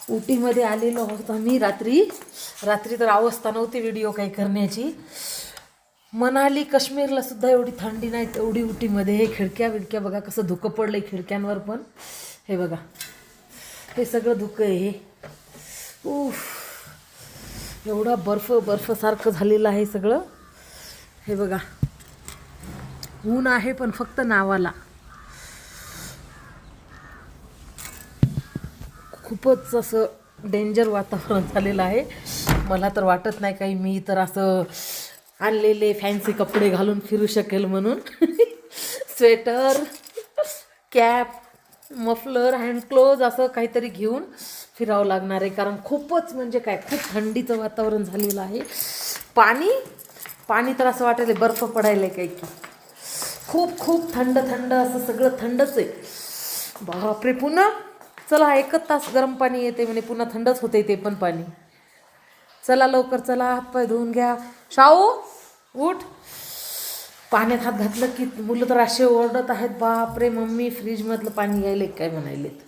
उटीमध्ये आलेलो आहोत आम्ही रात्री तर अवस्था नव्हती व्हिडिओ काही करण्याची. मनाली काश्मीरला सुद्धा एवढी थंडी नाही तेवढी उटीमध्ये. हे खिडक्या बघा कसं धुकं पडलंय खिडक्यांवर पण. हे बघा हे सगळं धुकं आहे हे. उफ, एवढा बर्फासारखं झालेलं आहे सगळं. हे बघा ऊन आहे पण फक्त नावाला. खूपच असं डेंजर वातावरण झालेलं आहे. मला तर वाटत नाही काही मी तर असं आणलेले फॅन्सी कपडे घालून फिरू शकेल म्हणून. स्वेटर, कॅप, मफलर, हँडक्लोज असं काहीतरी घेऊन फिरावं लागणार आहे. कारण खूपच म्हणजे काय खूप थंडीचं वातावरण झालेलं आहे. पाणी तर असं वाटायला बर्फ पडायला काय की. खूप थंड असं सगळं थंडच आहे. बापरे. पुन्हा चला 1 तास गरम पाणी येते म्हणे पुन्हा थंडच होते ते पण पाणी. चला लवकर चला हातपाय धुवून घ्या. शाहू उठ. पाण्यात हात घातलं की मुलं तर असे ओरडत आहेत बापरे मम्मी फ्रीजमधलं पाणी यायले काय म्हणायलेत.